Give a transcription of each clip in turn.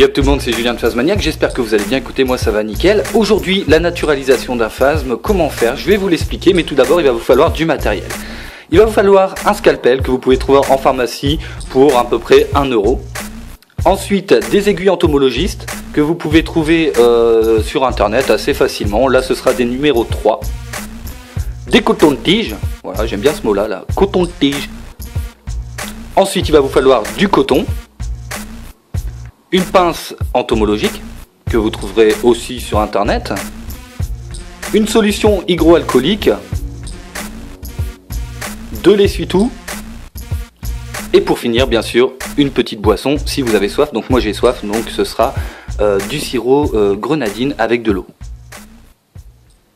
Yop tout le monde, c'est Julien de Phasmaniac, j'espère que vous allez bien. Écoutez, moi ça va nickel. Aujourd'hui, la naturalisation d'un phasme, comment faire? Je vais vous l'expliquer, mais tout d'abord il va vous falloir du matériel. Il va vous falloir un scalpel que vous pouvez trouver en pharmacie pour à peu près 1 €. Ensuite, des aiguilles entomologistes que vous pouvez trouver sur internet assez facilement. Là ce sera des numéros 3. Des cotons-tiges, voilà, j'aime bien ce mot là, coton-tige. Ensuite il va vous falloir du coton. Une pince entomologique que vous trouverez aussi sur internet, une solution hygroalcoolique, de l'essuie-tout et pour finir bien sûr une petite boisson si vous avez soif. Donc moi j'ai soif, donc ce sera du sirop grenadine avec de l'eau.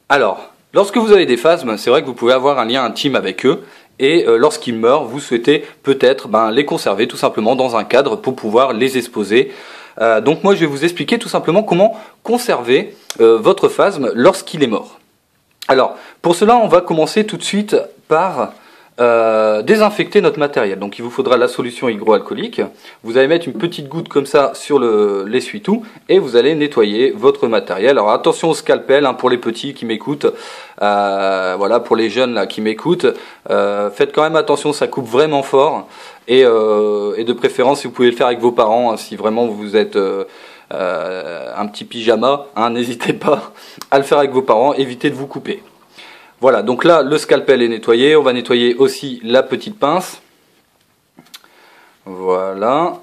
Alors, lorsque vous avez des phasmes, c'est vrai que vous pouvez avoir un lien intime avec eux. Et lorsqu'ils meurent, vous souhaitez peut-être les conserver tout simplement dans un cadre pour pouvoir les exposer. Donc moi je vais vous expliquer tout simplement comment conserver votre phasme lorsqu'il est mort. Alors pour cela on va commencer tout de suite par désinfecter notre matériel. Donc il vous faudra la solution hygroalcoolique. Vous allez mettre une petite goutte comme ça sur l'essuie-tout et vous allez nettoyer votre matériel. Alors attention au scalpel pour les petits qui m'écoutent. Voilà, pour les jeunes là qui m'écoutent, faites quand même attention, ça coupe vraiment fort et de préférence si vous pouvez le faire avec vos parents, si vraiment vous êtes un petit pyjama, n'hésitez pas à le faire avec vos parents, évitez de vous couper. Voilà, donc là le scalpel est nettoyé, on va nettoyer aussi la petite pince. Voilà.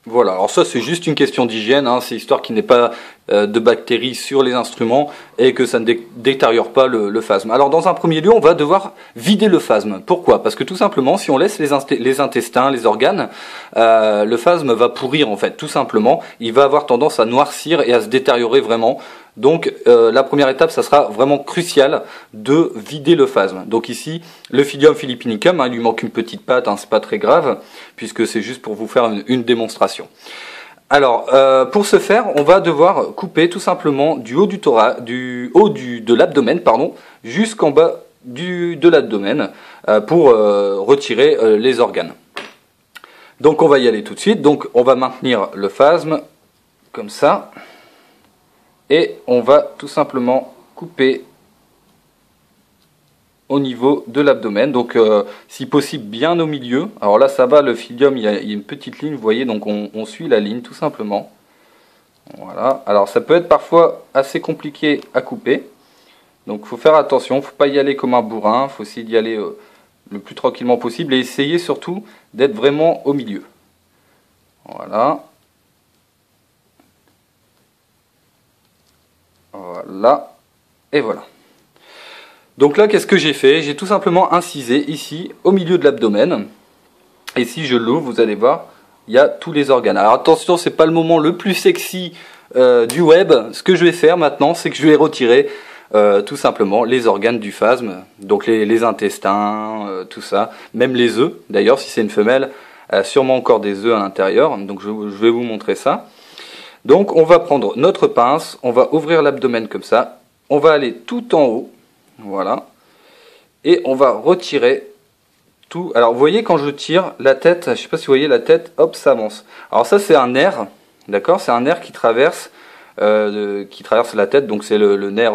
Voilà, alors ça c'est juste une question d'hygiène, c'est histoire qu'il n'y ait pas de bactéries sur les instruments et que ça ne détériore pas le phasme. Alors dans un premier lieu, on va devoir vider le phasme. Pourquoi? Parce que tout simplement, si on laisse les intestins, les organes, le phasme va pourrir en fait, tout simplement. Il va avoir tendance à noircir et à se détériorer vraiment. Donc la première étape, ça sera vraiment crucial de vider le phasme. Donc ici, le Phyllium philippinicum, il lui manque une petite patte, c'est pas très grave, puisque c'est juste pour vous faire une démonstration. Alors, pour ce faire, on va devoir couper tout simplement du haut de l'abdomen, jusqu'en bas de l'abdomen, pour retirer les organes. Donc on va y aller tout de suite. Donc on va maintenir le phasme comme ça. Et on va tout simplement couper au niveau de l'abdomen, donc si possible bien au milieu. Alors là ça va, le Phyllium il y a une petite ligne, vous voyez, donc on suit la ligne tout simplement. Voilà, alors ça peut être parfois assez compliqué à couper, donc il faut faire attention, il ne faut pas y aller comme un bourrin, il faut essayer d'y aller le plus tranquillement possible et essayer surtout d'être vraiment au milieu. Voilà. Voilà, et voilà. Donc là, qu'est-ce que j'ai fait? J'ai tout simplement incisé ici, au milieu de l'abdomen. Et si je l'ouvre, vous allez voir, il y a tous les organes. Alors attention, c'est pas le moment le plus sexy du web. Ce que je vais faire maintenant, c'est que je vais retirer tout simplement les organes du phasme. Donc les intestins, tout ça. Même les œufs. D'ailleurs, si c'est une femelle, elle a sûrement encore des œufs à l'intérieur. Donc je vais vous montrer ça. Donc on va prendre notre pince, on va ouvrir l'abdomen comme ça. On va aller tout en haut. Voilà, et on va retirer tout. Alors vous voyez quand je tire la tête, je ne sais pas si vous voyez la tête, hop, ça avance. Alors ça c'est un nerf, d'accord, c'est un nerf qui traverse la tête, donc c'est le nerf,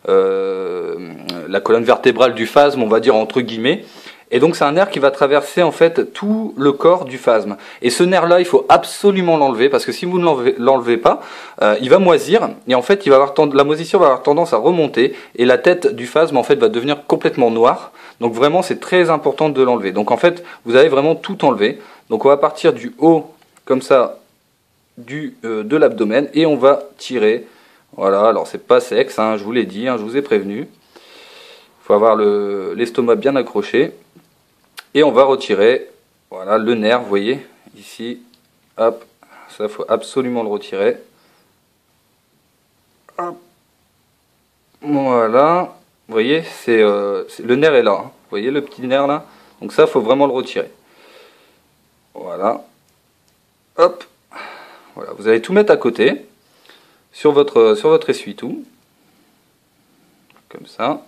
la colonne vertébrale du phasme, on va dire entre guillemets. Et donc c'est un nerf qui va traverser en fait tout le corps du phasme. Et ce nerf là, il faut absolument l'enlever parce que si vous ne l'enlevez pas, il va moisir et en fait la moisissure va avoir tendance à remonter et la tête du phasme en fait va devenir complètement noire. Donc vraiment c'est très important de l'enlever. Donc en fait vous allez vraiment tout enlever. Donc on va partir du haut comme ça de l'abdomen et on va tirer. Voilà, alors c'est pas sexe, je vous l'ai dit, je vous ai prévenu. Il faut avoir l'estomac bien accroché. Et on va retirer, voilà, le nerf, vous voyez, ici, hop, ça faut absolument le retirer. Hop. Voilà, vous voyez, le nerf est là, vous voyez le petit nerf là, donc ça faut vraiment le retirer. Voilà, hop, voilà, vous allez tout mettre à côté, sur votre essuie-tout, comme ça.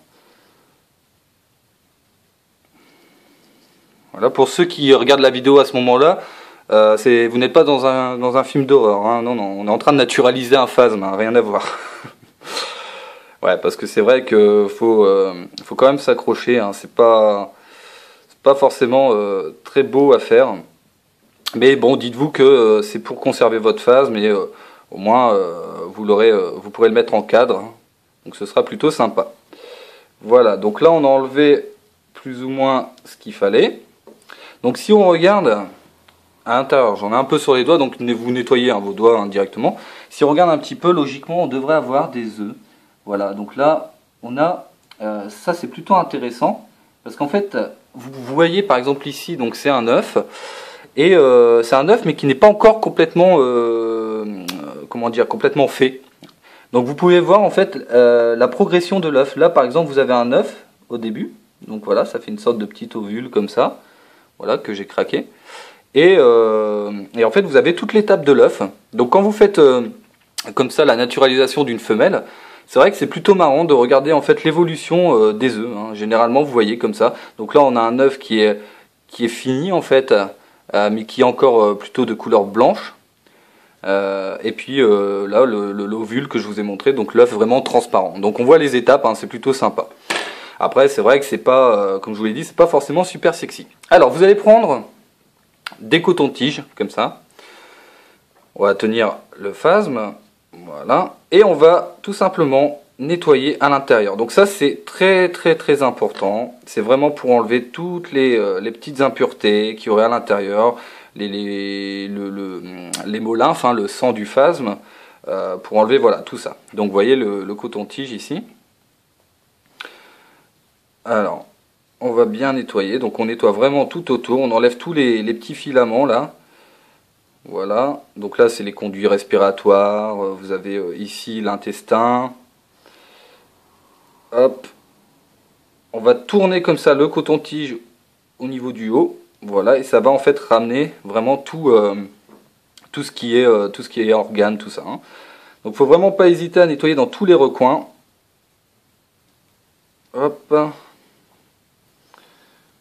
Voilà, pour ceux qui regardent la vidéo à ce moment-là, Vous n'êtes pas dans un film d'horreur, hein. Non, non, on est en train de naturaliser un phasme, hein, rien à voir. Ouais, parce que c'est vrai que faut quand même s'accrocher, hein. C'est pas forcément très beau à faire. Mais bon, dites-vous que c'est pour conserver votre phasme et au moins vous pourrez le mettre en cadre, hein. Donc ce sera plutôt sympa. Voilà, donc là on a enlevé plus ou moins ce qu'il fallait. Donc si on regarde à l'intérieur, j'en ai un peu sur les doigts, donc vous nettoyez, hein, vos doigts, hein, directement. Si on regarde un petit peu, logiquement on devrait avoir des œufs. Voilà, donc là on a, ça c'est plutôt intéressant, parce qu'en fait vous voyez par exemple ici, donc c'est un œuf. Et c'est un œuf mais qui n'est pas encore complètement comment dire, complètement fait. Donc vous pouvez voir en fait la progression de l'œuf. Là par exemple vous avez un œuf au début. Donc voilà, ça fait une sorte de petit ovule comme ça. Voilà, que j'ai craqué. Et en fait vous avez toute l'étape de l'œuf. Donc quand vous faites comme ça la naturalisation d'une femelle, c'est vrai que c'est plutôt marrant de regarder en fait l'évolution des œufs, hein. Généralement vous voyez comme ça. Donc là on a un œuf qui est fini en fait, mais qui est encore plutôt de couleur blanche. Et puis là l'ovule que je vous ai montré, donc l'œuf vraiment transparent. Donc on voit les étapes, hein, c'est plutôt sympa. Après c'est vrai que c'est pas, comme je vous l'ai dit, c'est pas forcément super sexy. Alors vous allez prendre des cotons-tiges comme ça. On va tenir le phasme, voilà, et on va tout simplement nettoyer à l'intérieur. Donc ça c'est très très très important. C'est vraiment pour enlever toutes les petites impuretés qu'il y aurait à l'intérieur. Les molymphes, hein, le sang du phasme, pour enlever voilà tout ça. Donc vous voyez le coton-tige ici. Alors, on va bien nettoyer. Donc on nettoie vraiment tout autour. On enlève tous les petits filaments là. Voilà. Donc là c'est les conduits respiratoires. Vous avez ici l'intestin. Hop. On va tourner comme ça le coton-tige au niveau du haut. Voilà, et ça va en fait ramener vraiment tout ce qui est organes, tout ça, hein. Donc il faut vraiment pas hésiter à nettoyer dans tous les recoins. Hop.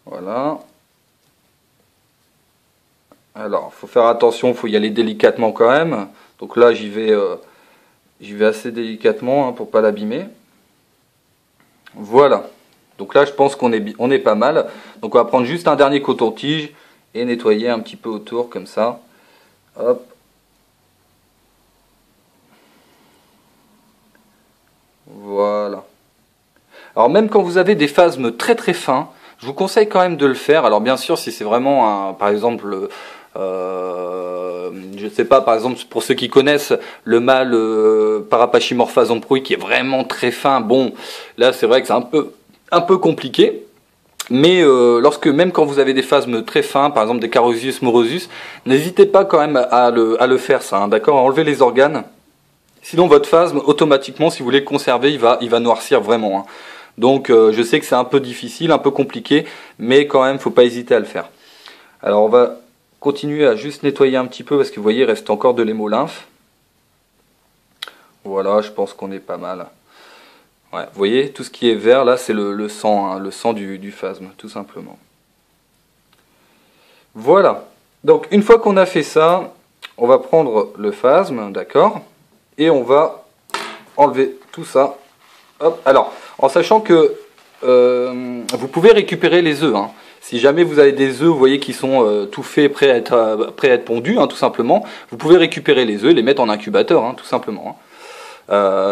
Voilà. Alors, faut faire attention, faut y aller délicatement quand même. Donc là, j'y vais assez délicatement, hein, pour pas l'abîmer. Voilà. Donc là, je pense qu'on est pas mal. Donc on va prendre juste un dernier coton-tige et nettoyer un petit peu autour comme ça. Hop. Voilà. Alors même quand vous avez des phasmes très très fins, je vous conseille quand même de le faire. Alors bien sûr, si c'est vraiment par exemple, je sais pas, par exemple pour ceux qui connaissent le mâle Parapachymorpha zamproui qui est vraiment très fin, bon, là c'est vrai que c'est un peu compliqué. Mais même quand vous avez des phasmes très fins, par exemple des Carosius morosus, n'hésitez pas quand même à le faire ça, hein, d'accord, à enlever les organes. Sinon votre phasme, automatiquement, si vous voulez le conserver, il va noircir vraiment, hein. Donc je sais que c'est un peu difficile, un peu compliqué, mais quand même, faut pas hésiter à le faire. Alors on va continuer à juste nettoyer un petit peu, parce que vous voyez, il reste encore de l'hémolymphe. Voilà, je pense qu'on est pas mal. Ouais, vous voyez, tout ce qui est vert là, c'est le sang, hein, le sang du phasme, tout simplement. Voilà. Donc une fois qu'on a fait ça, on va prendre le phasme, d'accord, et on va enlever tout ça. Hop. Alors, en sachant que vous pouvez récupérer les œufs, hein. Si jamais vous avez des œufs, vous voyez, qui sont tout faits, prêts à être pondus, hein, tout simplement, vous pouvez récupérer les œufs et les mettre en incubateur, hein, tout simplement, hein.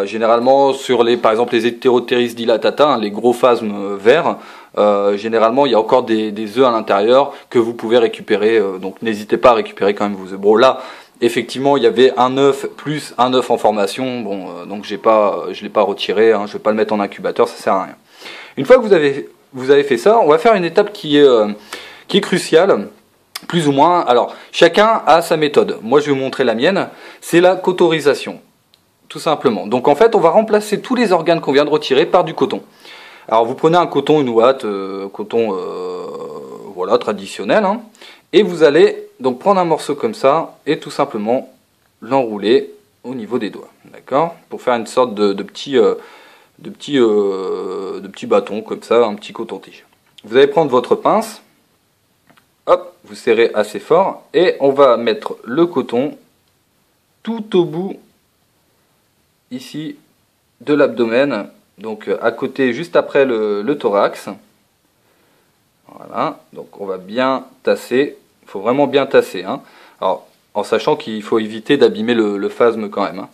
Généralement sur par exemple les Heteropteris dilatata, hein, les gros phasmes verts, généralement il y a encore des œufs à l'intérieur que vous pouvez récupérer, donc n'hésitez pas à récupérer quand même vos œufs. Bon là effectivement il y avait un œuf plus un œuf en formation, bon donc je l'ai pas retiré, hein, je vais pas le mettre en incubateur, ça sert à rien. Une fois que vous avez fait ça, on va faire une étape qui est cruciale, plus ou moins. Alors chacun a sa méthode, moi je vais vous montrer la mienne, c'est la cotorisation. Tout simplement. Donc en fait, on va remplacer tous les organes qu'on vient de retirer par du coton. Alors vous prenez un coton, une ouate, coton voilà, traditionnel, hein, et vous allez donc prendre un morceau comme ça et tout simplement l'enrouler au niveau des doigts, d'accord, pour faire une sorte de petit bâton comme ça, un petit coton-tige. Vous allez prendre votre pince, hop, vous serrez assez fort et on va mettre le coton tout au bout ici de l'abdomen, donc à côté, juste après le thorax. Voilà, donc on va bien tasser, il faut vraiment bien tasser, hein. Alors, en sachant qu'il faut éviter d'abîmer le phasme quand même, hein.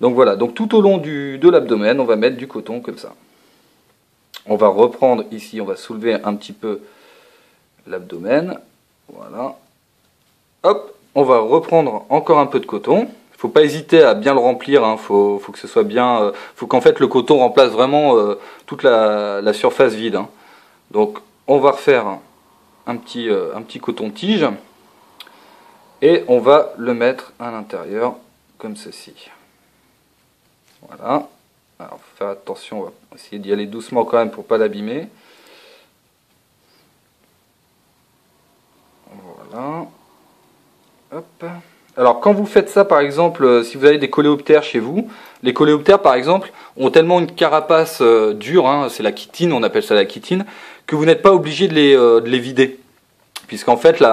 Donc voilà, donc tout au long de l'abdomen, on va mettre du coton comme ça. On va reprendre ici, on va soulever un petit peu l'abdomen, voilà. Hop, on va reprendre encore un peu de coton. Il ne faut pas hésiter à bien le remplir, hein. Faut que ce soit bien, faut qu'en fait le coton remplace vraiment toute la surface vide, hein. Donc on va refaire un petit coton-tige et on va le mettre à l'intérieur comme ceci. Voilà. Alors faut faire attention, on va essayer d'y aller doucement quand même pour pas l'abîmer. Voilà. Hop. Alors quand vous faites ça par exemple, si vous avez des coléoptères chez vous, les coléoptères par exemple ont tellement une carapace dure, hein, c'est la chitine, on appelle ça la chitine, que vous n'êtes pas obligé de les vider. Puisqu'en fait on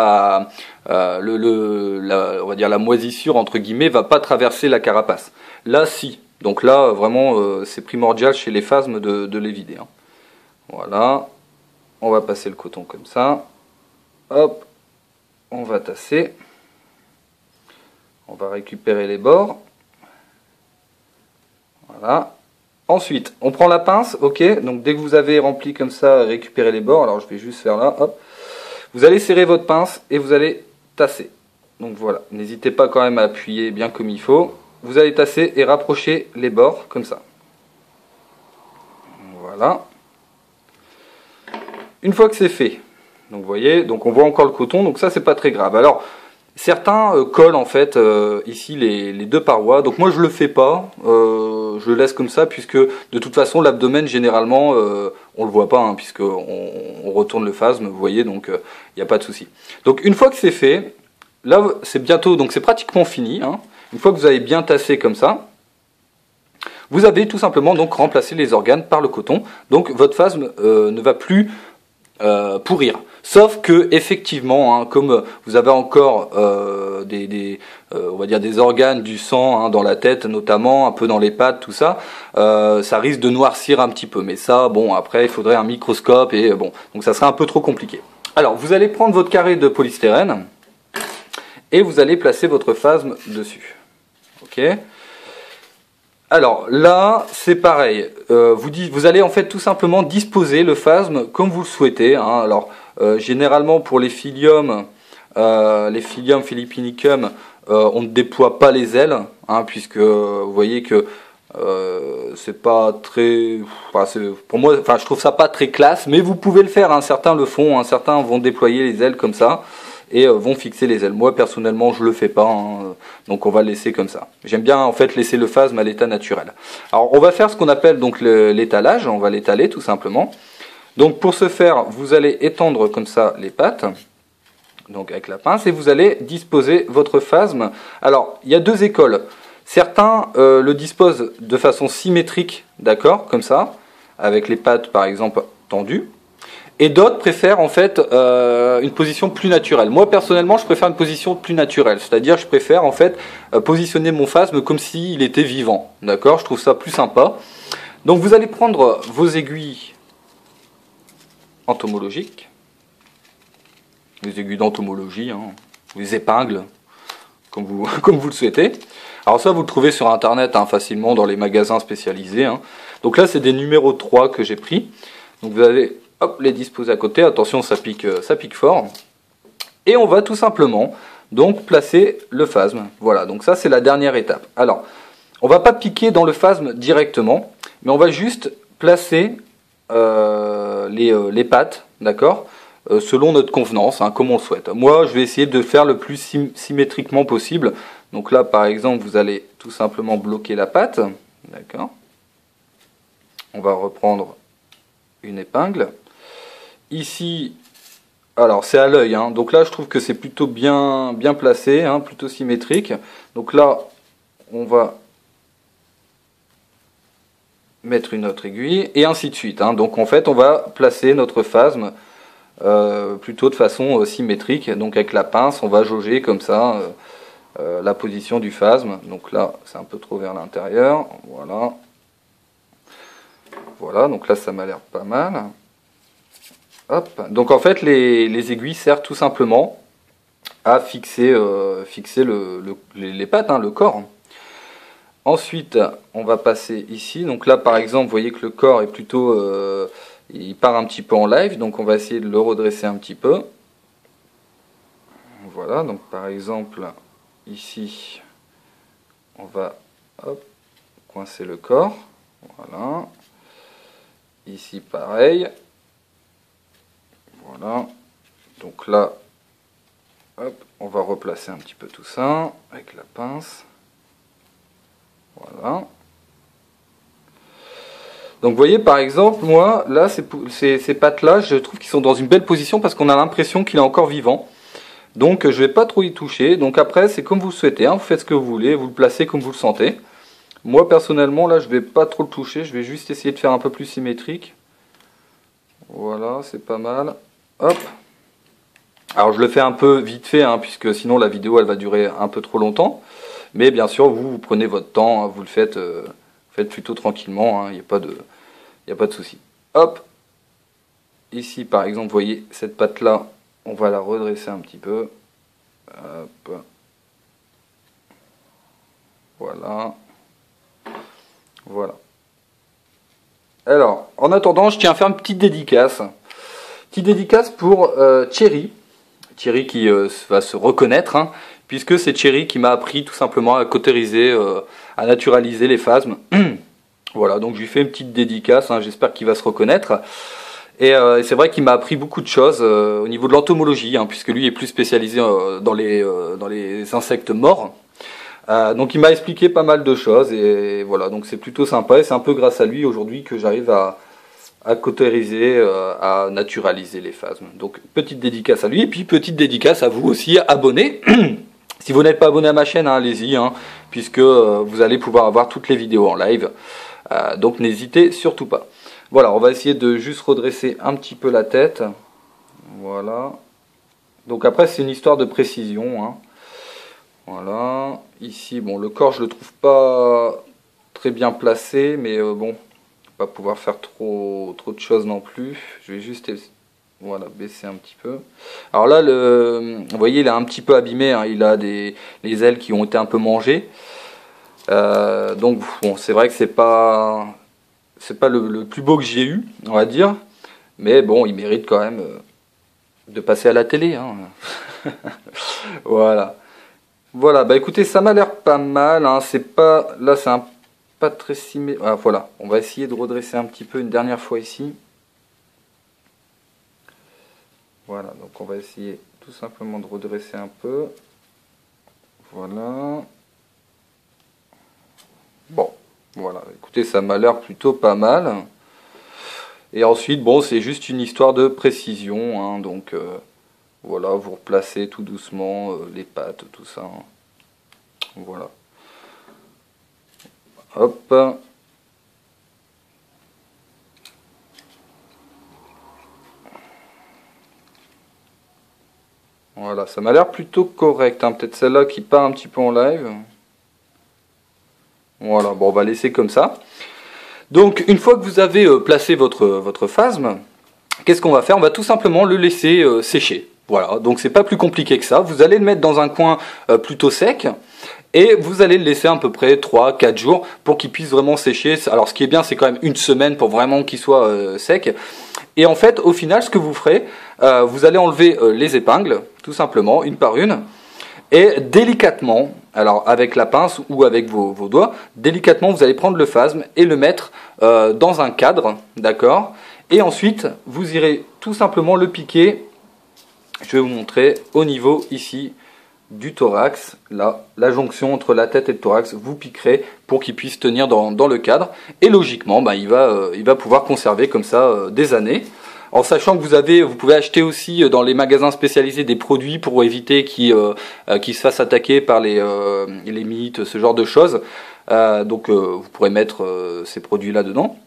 va dire la moisissure entre guillemets va pas traverser la carapace. Là si, donc là vraiment c'est primordial chez les phasmes de les vider, hein. Voilà, on va passer le coton comme ça, hop, on va tasser. On va récupérer les bords. Voilà. Ensuite, on prend la pince, ok. Donc dès que vous avez rempli comme ça, récupérez les bords. Alors je vais juste faire là, hop. Vous allez serrer votre pince et vous allez tasser. Donc voilà, n'hésitez pas quand même à appuyer bien comme il faut. Vous allez tasser et rapprocher les bords comme ça. Voilà. Une fois que c'est fait, donc vous voyez, donc on voit encore le coton, donc ça c'est pas très grave. Alors certains collent en fait ici les deux parois, donc moi je le fais pas, je le laisse comme ça puisque de toute façon l'abdomen généralement on le voit pas, hein, puisque on retourne le phasme, vous voyez, donc il n'y a pas de souci. Donc une fois que c'est fait, là c'est bientôt, donc c'est pratiquement fini, hein. Une fois que vous avez bien tassé comme ça, vous avez tout simplement donc remplacé les organes par le coton, donc votre phasme ne va plus pourrir. Sauf que effectivement, hein, comme vous avez encore on va dire des organes, du sang, hein, dans la tête notamment, un peu dans les pattes, tout ça, ça risque de noircir un petit peu. Mais ça, bon, après il faudrait un microscope et bon, donc ça serait un peu trop compliqué. Alors vous allez prendre votre carré de polystyrène et vous allez placer votre phasme dessus. Ok. Alors là, c'est pareil. Vous allez en fait tout simplement disposer le phasme comme vous le souhaitez, hein. Alors généralement pour les phyllium philippinicum, on ne déploie pas les ailes, hein, puisque vous voyez que c'est pas très, pour moi, enfin je trouve ça pas très classe, mais vous pouvez le faire, hein. Certains le font, hein. Certains vont déployer les ailes comme ça et vont fixer les ailes. Moi personnellement je le fais pas, hein, donc on va le laisser comme ça. J'aime bien en fait laisser le phasme à l'état naturel. Alors on va faire ce qu'on appelle donc l'étalage, on va l'étaler tout simplement. Donc pour ce faire, vous allez étendre comme ça les pattes, donc avec la pince, et vous allez disposer votre phasme. Alors il y a deux écoles. Certains le disposent de façon symétrique, d'accord, comme ça, avec les pattes par exemple tendues. Et d'autres préfèrent en fait une position plus naturelle. Moi personnellement, je préfère une position plus naturelle, c'est-à-dire je préfère en fait positionner mon phasme comme s'il était vivant, d'accord. Je trouve ça plus sympa. Donc vous allez prendre vos aiguilles entomologiques, les aiguilles d'entomologie, hein, les épingles, comme vous, comme vous le souhaitez. Alors ça, vous le trouvez sur internet, hein, facilement dans les magasins spécialisés, hein. Donc là, c'est des numéros 3 que j'ai pris. Donc vous allez hop, les disposer à côté. Attention, ça pique fort. Et on va tout simplement donc placer le phasme. Voilà, donc ça c'est la dernière étape. Alors, on va pas piquer dans le phasme directement, mais on va juste placer les pattes, d'accord, selon notre convenance, hein, comme on le souhaite. Moi, je vais essayer de faire le plus symétriquement possible. Donc là, par exemple, vous allez tout simplement bloquer la patte, d'accord. On va reprendre une épingle. Ici, alors c'est à l'œil, hein, donc là je trouve que c'est plutôt bien placé, hein, plutôt symétrique. Donc là, on va mettre une autre aiguille, et ainsi de suite, hein. Donc en fait, on va placer notre phasme plutôt de façon symétrique. Donc avec la pince, on va jauger comme ça la position du phasme. Donc là, c'est un peu trop vers l'intérieur. Voilà. Voilà, donc là, ça m'a l'air pas mal. Hop. Donc en fait, les aiguilles servent tout simplement à fixer, les pattes, hein, le corps. Ensuite, on va passer ici. Donc là, par exemple, vous voyez que le corps est plutôt... il part un petit peu en live, donc on va essayer de le redresser un petit peu. Voilà, donc par exemple, ici, on va hop, coincer le corps. Voilà. Ici, pareil. Voilà. Donc là, hop, on va replacer un petit peu tout ça avec la pince. Voilà. Donc vous voyez par exemple, moi, là, ces pattes-là, je trouve qu'ils sont dans une belle position parce qu'on a l'impression qu'il est encore vivant. Donc je ne vais pas trop y toucher. Donc après, c'est comme vous le souhaitez, hein. Vous faites ce que vous voulez, vous le placez comme vous le sentez. Moi personnellement, là, je ne vais pas trop le toucher, je vais juste essayer de faire un peu plus symétrique. Voilà, c'est pas mal. Hop. Alors je le fais un peu vite fait, hein, puisque sinon la vidéo elle va durer un peu trop longtemps. Mais bien sûr, vous prenez votre temps, hein, vous le faites, plutôt tranquillement, il n'y a pas de souci. Hop. Ici par exemple, vous voyez cette patte là, on va la redresser un petit peu. Hop. Voilà. Voilà. Alors, en attendant, je tiens à faire une petite dédicace. Petite dédicace pour Thierry. Thierry qui va se reconnaître, hein, puisque c'est Thierry qui m'a appris tout simplement à cautériser, à naturaliser les phasmes. Voilà, donc je lui fais une petite dédicace, hein, j'espère qu'il va se reconnaître. Et c'est vrai qu'il m'a appris beaucoup de choses au niveau de l'entomologie, hein, puisque lui est plus spécialisé dans les insectes morts. Donc il m'a expliqué pas mal de choses, et voilà, donc c'est plutôt sympa, et c'est un peu grâce à lui aujourd'hui que j'arrive à cautériser, à naturaliser les phasmes. Donc petite dédicace à lui, et puis petite dédicace à vous aussi, abonnés. Si vous n'êtes pas abonné à ma chaîne, hein, allez-y, hein, puisque vous allez pouvoir avoir toutes les vidéos en live. Donc n'hésitez surtout pas. Voilà, on va essayer de juste redresser un petit peu la tête. Voilà. Donc après, c'est une histoire de précision, hein. Voilà. Ici, bon, le corps, je le trouve pas très bien placé, mais bon, pas pouvoir faire trop de choses non plus. Je vais juste, voilà, baisser un petit peu. Alors là, vous voyez, il est un petit peu abîmé, hein. Il a les ailes qui ont été un peu mangées. Donc bon, c'est vrai que c'est pas le plus beau que j'ai eu, on va dire, mais bon, il mérite quand même de passer à la télé, hein. Voilà. Voilà, bah écoutez, ça m'a l'air pas mal, hein. C'est pas, là c'est pas très symétrique. Ah, voilà, on va essayer de redresser un petit peu une dernière fois ici. Voilà, donc on va essayer tout simplement de redresser un peu. Voilà. Bon, voilà, écoutez, ça m'a l'air plutôt pas mal. Et ensuite, bon, c'est juste une histoire de précision, hein, donc voilà, vous replacez tout doucement les pattes, tout ça. Hein. Voilà. Hop. Voilà, ça m'a l'air plutôt correct, hein. Peut-être celle-là qui part un petit peu en live. Voilà, bon, on va laisser comme ça. Donc, une fois que vous avez placé votre phasme, qu'est-ce qu'on va faire? On va tout simplement le laisser sécher. Voilà, donc c'est pas plus compliqué que ça. Vous allez le mettre dans un coin plutôt sec, et vous allez le laisser à peu près 3-4 jours pour qu'il puisse vraiment sécher. Alors ce qui est bien, c'est quand même une semaine pour vraiment qu'il soit sec. Et en fait, au final, ce que vous ferez, vous allez enlever les épingles, tout simplement, une par une, et délicatement, alors avec la pince ou avec vos doigts, délicatement, vous allez prendre le phasme et le mettre dans un cadre, d'accord? Et ensuite, vous irez tout simplement le piquer, je vais vous montrer, au niveau ici du thorax, là, la jonction entre la tête et le thorax, vous piquerez pour qu'il puisse tenir dans le cadre, et logiquement, bah, il va pouvoir conserver comme ça des années. En sachant que vous pouvez acheter aussi dans les magasins spécialisés des produits pour éviter qu'ils se fassent attaquer par les mites, ce genre de choses. Donc vous pourrez mettre ces produits là dedans.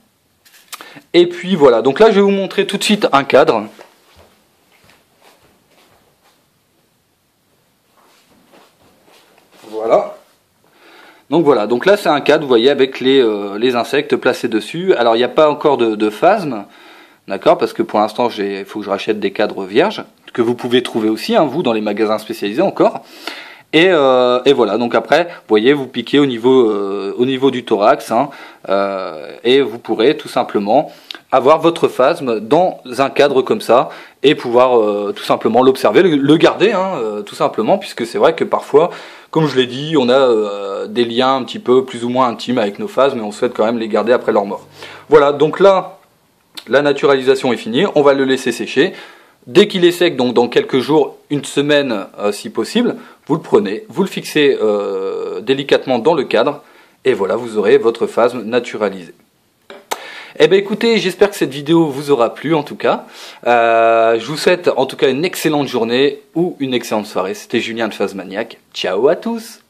Et puis voilà, donc là je vais vous montrer tout de suite un cadre. Donc voilà, donc là c'est un cadre, vous voyez, avec les insectes placés dessus. Alors il n'y a pas encore de phasme, d'accord, parce que pour l'instant il faut que je rachète des cadres vierges, que vous pouvez trouver aussi, hein, vous, dans les magasins spécialisés encore. Et voilà, donc après, vous voyez, vous piquez au niveau du thorax, hein, et vous pourrez tout simplement avoir votre phasme dans un cadre comme ça, et pouvoir tout simplement l'observer, le garder, hein, tout simplement, puisque c'est vrai que parfois, comme je l'ai dit, on a des liens un petit peu plus ou moins intimes avec nos phasmes, mais on souhaite quand même les garder après leur mort. Voilà, donc là, la naturalisation est finie, on va le laisser sécher. Dès qu'il est sec, donc dans quelques jours, une semaine si possible, vous le prenez, vous le fixez délicatement dans le cadre, et voilà, vous aurez votre phasme naturalisé. Eh bien écoutez, j'espère que cette vidéo vous aura plu en tout cas. Je vous souhaite en tout cas une excellente journée ou une excellente soirée. C'était Julien de Phasmaniac. Ciao à tous!